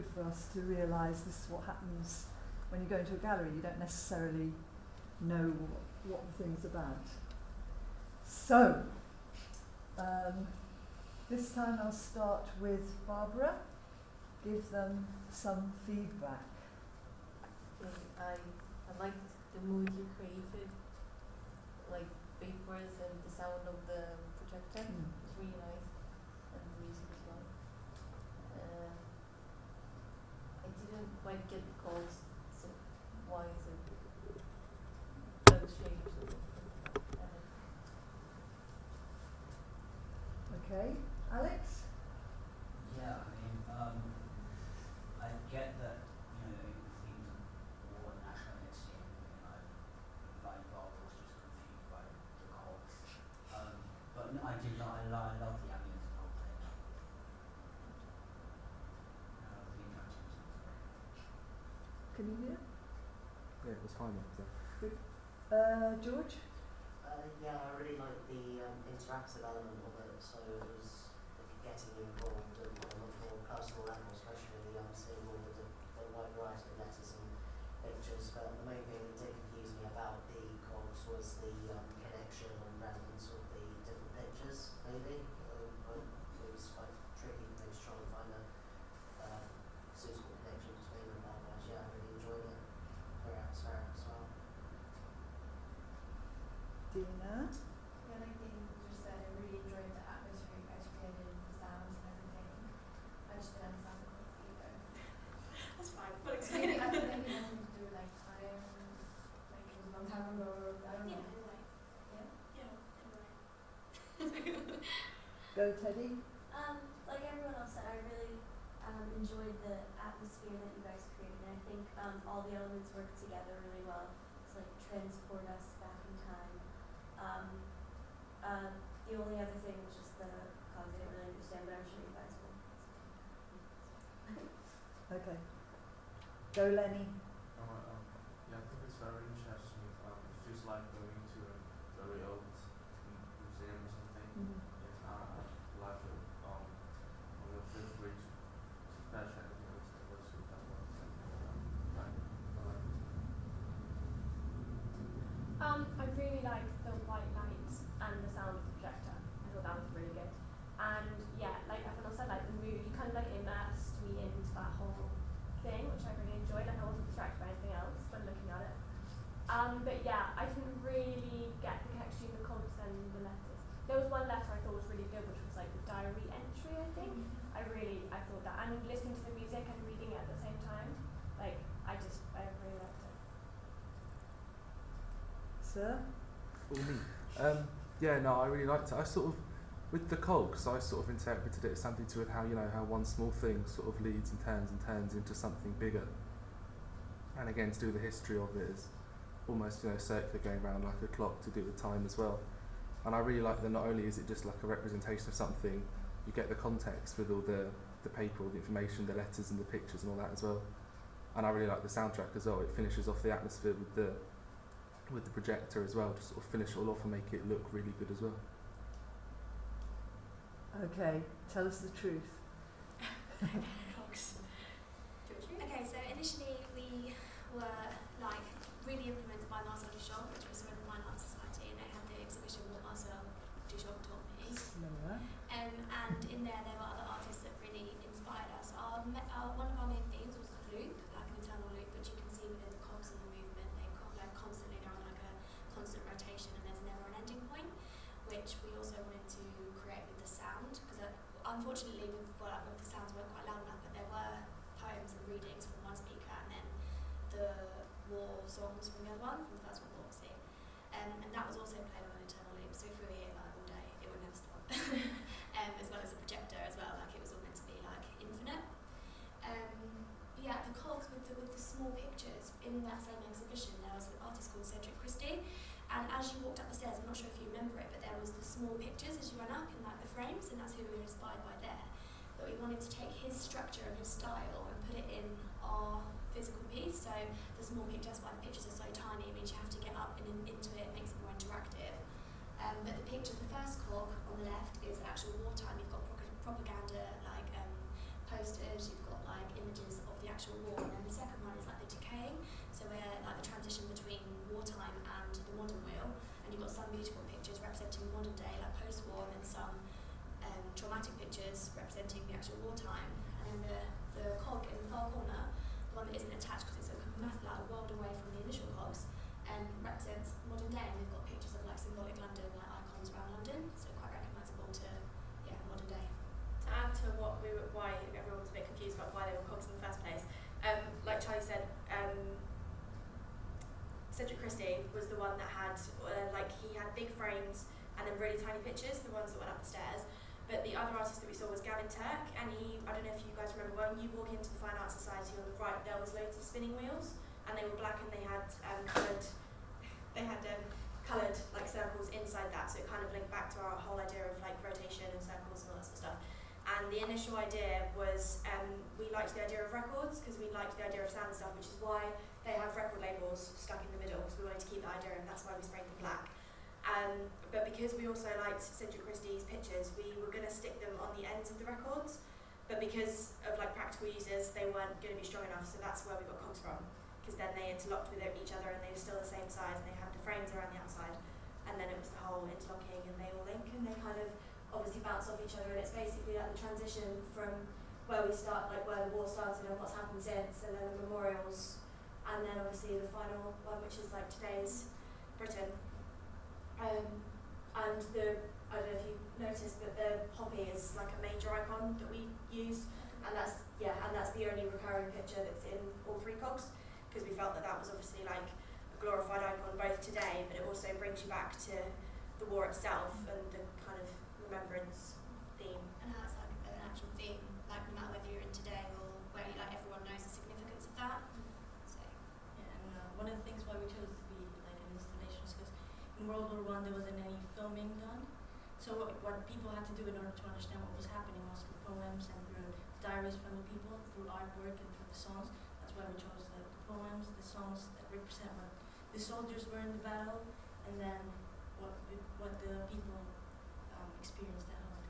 good for us to realise this is what happens when you go into a gallery. You don't necessarily know what the thing's about. So, this time I'll start with Barbara. Give them some feedback. I liked the mood you created, like vapors and the sound of the projector. It's really nice, and the music as well. I didn't quite get the calls, so why is it that changed? Okay, Alex? Yeah, I mean, I get that, you know, the themes of war and nationality and everything, like Bob was just confused by the cogs. But no, I did not, I love the ambience of the whole thing. The interactions was great. Can you hear? Yeah, it was fine. Good. George? Yeah, I really liked the interactive element of it, so it was getting you involved at a much more personal level, especially seeing all the wide variety of letters and pictures. But the main thing that did confuse me about the cogs was the connection and relevance of the different pictures, maybe. It was quite tricky for me to try and find a suitable connection between them, but otherwise, yeah, I really enjoyed it. Very atmospheric as well. Dina? Yeah, like Dean just said, I really enjoyed the atmosphere you guys created, the sounds and everything. I just didn't understand the quotes either. That's fine. We'll Maybe, explain it. I think maybe it has something to do with like time, like it was a long time ago, I don't know. Yeah, Yeah? anyway. Go, Teddy? Like everyone else said, I really enjoyed the atmosphere that you guys created, and I think all the elements work together really well to like transport us back in time. The only other thing was just the cause I didn't really understand, but I'm sure you guys will. Okay. Go, Lenny. Yeah, I think it's very interesting. It feels like going to a very old museum or something. I like it. Feel free to fetch anything else that was with that one. I really liked the white lights and the sound of the projector. I thought that was really good. And yeah, like everyone else said, like the mood, you kind of like immersed me into that whole thing, which I really enjoyed. Like I wasn't distracted by anything else when looking at it. But yeah, I didn't really get the connection between the cogs and the letters. There was one letter I thought was really good, which was like the diary entry, I think. I thought that, and listening to the music and reading it at the same time, like I really liked it. Sir? Yeah, no, I really liked it. I sort of, with the cogs, I sort of interpreted it as something to do with how, you know, how one small thing sort of leads and turns into something bigger. And again, to do with the history of it is almost, you know, circular, going around like a clock to do with time as well. And I really like that not only is it just like a representation of something, you get the context with all the paper, all the information, the letters and the pictures and all that as well. And I really like the soundtrack as well. It finishes off the atmosphere with the projector as well, to sort of finish it all off and make it look really good as well. Okay, tell us the truth. Cogs. Okay, so initially we were like really influenced by Marcel Duchamp, which was from the Fine Arts Society, and they had the exhibition What Marcel Duchamp Taught Me. And in there were other artists that really inspired us. One of our main themes was the loop, like an eternal loop, which you can see within the cogs and the movement. They constantly go on like a constant rotation, and there's never an ending point, which we also wanted to create with the sound, because unfortunately the sounds weren't quite loud enough, but there were poems and readings from one speaker, and then the war songs from the other one, from the First World War, obviously. And that was also played on an eternal loop, so if we were here like all day, it would never stop. As well as a projector as well, like it was all meant to be like infinite. Yeah, the cogs with the small pictures in that same exhibition, there was an artist called Cedric Christie, and as you walked up the stairs, I'm not sure if you remember it, but there was the small pictures as you ran up in like the frames, and that's who we were inspired by there. But we wanted to take his structure and his style and put it in our physical piece. So the small pictures, why the pictures are so tiny, it means you have to get up and into it, it makes it more interactive. But the pictures, the first cog on the left is actual wartime. You've got propaganda, like posters, you've got like images that isn't attached because it's like a world away from the initial cogs, represents modern day, and we've got pictures of like symbolic London, like icons around London, so quite recognisable to modern day. To add to why everyone was a bit confused about why they were cogs in the first place, like Charlie said, Cedric Christie was the one that had he had big frames and then really tiny pictures, the ones that went up the stairs. But the other artist that we saw was Gavin Turk, and I don't know if you guys remember, when you walk into the Fine Arts Society on the right, there was loads of spinning wheels, and they were black and they had coloured like circles inside that, so it kind of linked back to our whole idea of like rotation and circles and all that sort of stuff. And the initial idea was we liked the idea of records because we liked the idea of sound stuff, which is why they have record labels stuck in the middle, because we wanted to keep that idea, and that's why we sprayed them black. But because we also liked Cedric Christie's pictures, we were going to stick them on the ends of the records, but because of like practical users, they weren't going to be strong enough, so that's where we got cogs from, because then they interlocked with each other and they were still the same size, and they had the frames around the outside, and then it was the whole interlocking, and they all link, and they kind of obviously bounce off each other, and it's basically like the transition from where we start, like where the war started and what's happened since, and then the memorials, and then obviously the final one, which is like today's Britain. And I don't know if you noticed, but the poppy is like a major icon that we use, and that's the only recurring picture that's in all three cogs, because we felt that was obviously like a glorified icon both today, but it also brings you back to the war itself and the kind of remembrance theme. And how it's like an actual theme, like no matter whether you're in today or where like everyone knows the significance of that. So and one of the things why we chose to be like an installation is because in World War I there wasn't any filming done. So what people had to do in order to understand what was happening was through poems and through diaries from the people, through artwork and through the songs. That's why we chose the poems, the songs that represent what the soldiers were in the battle, and then what the people experienced at home.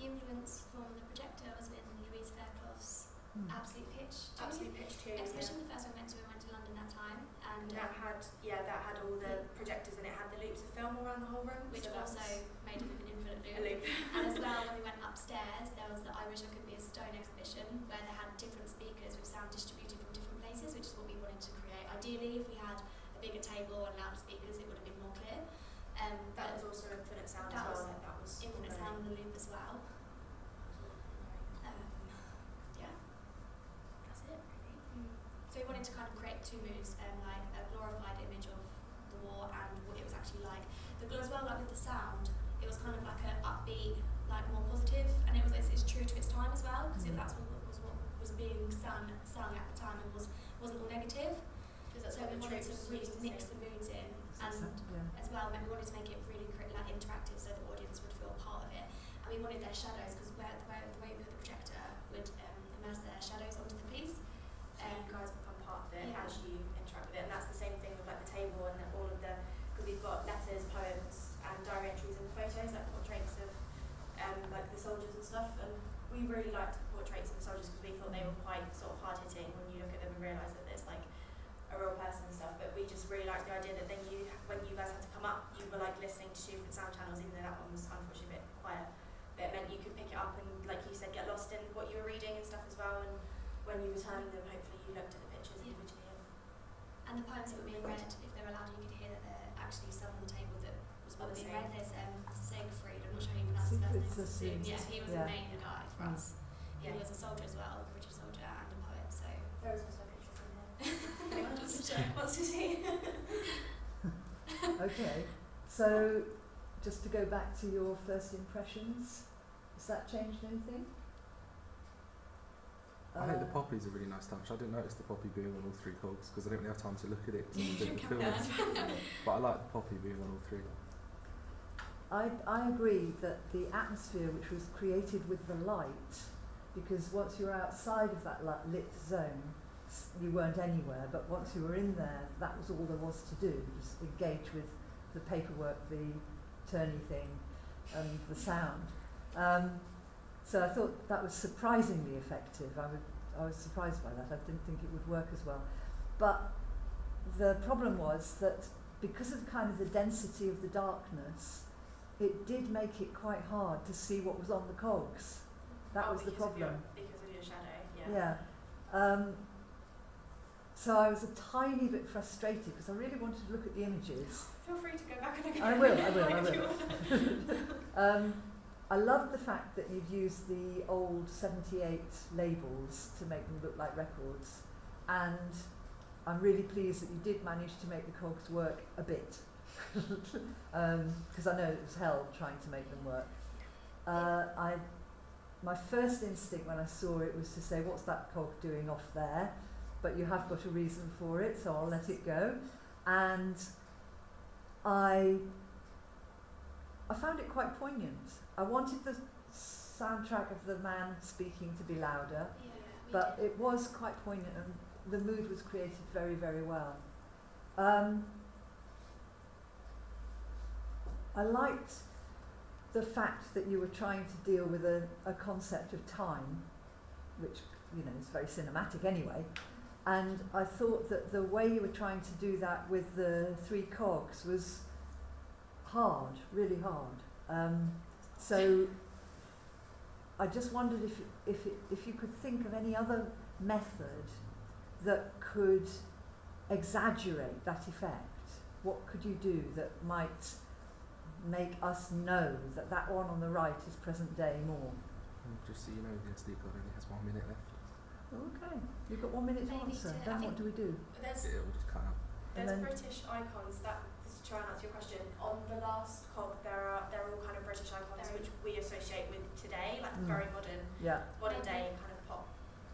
the influence from the projector was in Louise Fairclough's Absolute Pitch 2. Absolute Pitch 2. Exhibition, the first one we went to London that time, and that had all the projectors, and it had the loops of film around the whole room, which so also made it an infinite a loop. And as well, when we went upstairs, there was the I Wish I Could Be a Stone exhibition, where they had different speakers with sound distributed from different places, which is what we wanted to create. Ideally, if we had a bigger table and loudspeakers, it would have been more clear. That was also Infinite Sound that as well. was That was Infinite Sound on the loop as well. That's it really. So we wanted to kind of create two moods, like a glorified image of the war and what it was actually like. As well, like with the sound, it was kind of like an upbeat, like more positive, and it's true to its time as well, because that's what was being sung at the time, and wasn't all negative. So we wanted to really mix the moods in, and as well, we wanted to make it really like interactive, so the audience would feel part of it. And we wanted their shadows, because the way we put the projector would immerse their shadows onto the piece. So you guys become part of it Yeah. as you interact with it, and that's the same thing with like the table and all of the, because we've got letters, poems, and diary entries in the photos, like portraits of like the soldiers and stuff. And we really liked the portraits of the soldiers because we thought they were quite sort of hard hitting when you look at them and realise that there's like a real person and stuff. But we just really liked the idea that then when you guys had to come up, you were like listening to two different sound channels, even though that one was unfortunately a bit quiet. But it meant you could pick it up and, like you said, get lost in what you were reading and stuff as well. And when you were turning them, hopefully you looked at the pictures individually. And the poems that were being read, if they were loud, you could hear that they're actually some on the table that was what was being read. There's Siegfried, I'm not sure how you pronounce his first name. Yeah, he was a main guy for us. He was a soldier as well, a British soldier and a poet, so There was also pictures in there. What's his name? Okay, so just to go back to your first impressions, has that changed anything? I think the poppy's a really nice touch. I didn't notice the poppy being on all three cogs because I didn't really have time to look at it because I didn't film it. But I like the poppy being on all three. I agree that the atmosphere which was created with the light, because once you're outside of that lit zone, you weren't anywhere, but once you were in there, that was all there was to do, just engage with the paperwork, the turny thing, and the sound. So I thought that was surprisingly effective. I was surprised by that. I didn't think it would work as well. But the problem was that because of kind of the density of the darkness, it did make it quite hard to see what was on the cogs. That was the problem. Because of your shadow, Yeah. So I was a tiny bit frustrated because I really wanted to look at the images. Feel free to go back and look at I it. will. I loved the fact that you'd used the old 78 labels to make them look like records, and I'm really pleased that you did manage to make the cogs work a bit, because I know it was hell trying to make them work. My first instinct when I saw it was to say, what's that cog doing off there? But you have got a reason for it, so I'll let it go. And I found it quite poignant. I wanted the soundtrack of the man speaking to be louder, but it was quite poignant, and the mood was created very, very well. I liked the fact that you were trying to deal with a concept of time, which, you know, is very cinematic anyway. And I thought that the way you were trying to do that with the 3 cogs was hard, really hard. So I just wondered if you could think of any other method that could exaggerate that effect. What could you do that might make us know that that one on the right is present day more? Just so you know, the SD card only has 1 minute left. Okay, you've got 1 minute to Maybe answer. to- Then I what do we do? There's It will just cut out. And There's then- British icons that, to try and answer your question, on the last cog they're all kind of British icons Very- which we associate with today, like Mm. very modern Yeah. day kind of pop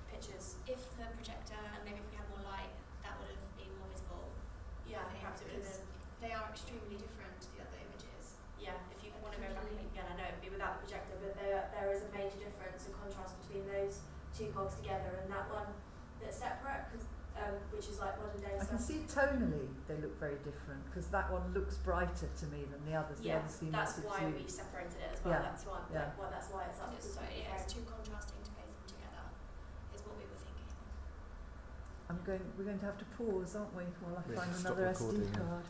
pictures. If the projector and maybe if we had more light, that would have been more visible. Yeah, I think, perhaps it would have because been. they are extremely different to the other images. Yeah, if you want to go back and look again, I know it would be without the projector, but there is a major difference and contrast between those 2 cogs together and that one that's separate, which is like modern day I stuff. can see tonally they look very different, because that one looks brighter to me than the others. The Yeah, others seem that's a bit why too- we separated it as well. Yeah, That's why, yeah. that's why it's up. Just so because yeah, it's different. too contrasting to place them together, is what we were thinking. We're going to have to pause, aren't we, while I Yeah, find stop another SD recording, yeah. card.